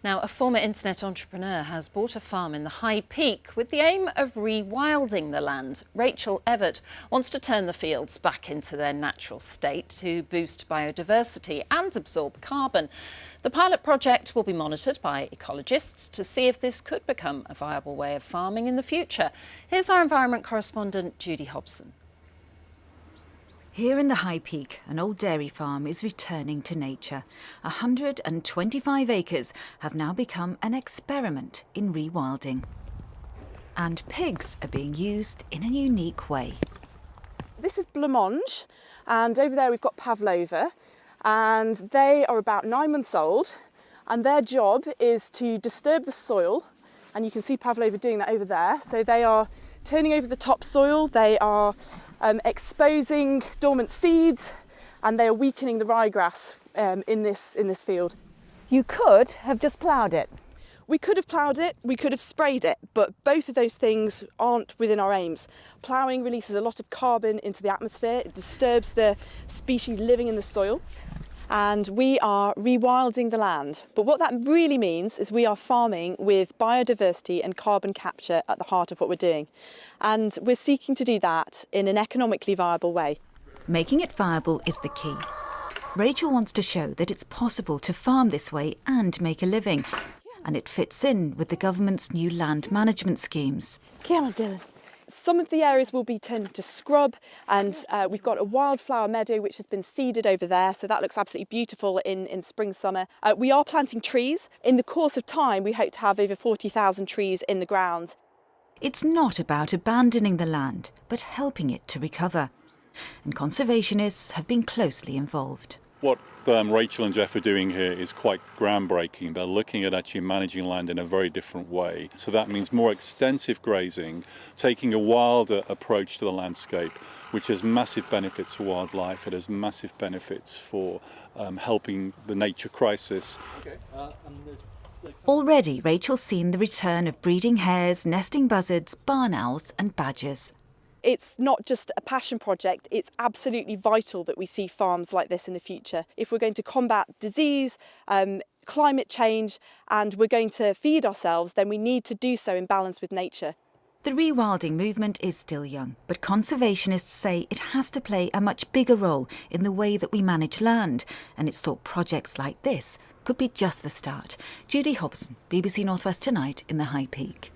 Now, a former internet entrepreneur has bought a farm in the High Peak with the aim of rewilding the land. Rachel Everett wants to turn the fields back into their natural state to boost biodiversity and absorb carbon. The pilot project will be monitored by ecologists to see if this could become a viable way of farming in the future. Here's our environment correspondent, Judy Hobson. Here in the High Peak, an old dairy farm is returning to nature. 125 acres have now become an experiment in rewilding. And pigs are being used in a unique way. This is blancmange, and over there we've got pavlova, and they are about 9 months old, and their job is to disturb the soil, and you can see pavlova doing that over there. So they are turning over the topsoil, they are exposing dormant seeds, and they are weakening the ryegrass in this field. You could have just ploughed it. We could have ploughed it, we could have sprayed it, but both of those things aren't within our aims. Ploughing releases a lot of carbon into the atmosphere, it disturbs the species living in the soil, and we are rewilding the land. But what that really means is we are farming with biodiversity and carbon capture at the heart of what we're doing. And we're seeking to do that in an economically viable way. Making it viable is the key. Rachel wants to show that it's possible to farm this way and make a living. And it fits in with the government's new land management schemes. Come on, Dylan. Some of the areas will be turned into scrub, and we've got a wildflower meadow which has been seeded over there, so that looks absolutely beautiful in spring, summer. We are planting trees. In the course of time, we hope to have over 40,000 trees in the ground. It's not about abandoning the land, but helping it to recover. And conservationists have been closely involved. What Rachel and Jeff are doing here is quite groundbreaking. They're looking at actually managing land in a very different way. So that means more extensive grazing, taking a wilder approach to the landscape, which has massive benefits for wildlife. It has massive benefits for helping the nature crisis. Already, Rachel's seen the return of breeding hares, nesting buzzards, barn owls and badgers. It's not just a passion project, it's absolutely vital that we see farms like this in the future. If we're going to combat disease, climate change, and we're going to feed ourselves, then we need to do so in balance with nature. The rewilding movement is still young, but conservationists say it has to play a much bigger role in the way that we manage land, and it's thought projects like this could be just the start. Judy Hobson, BBC North West Tonight in the High Peak.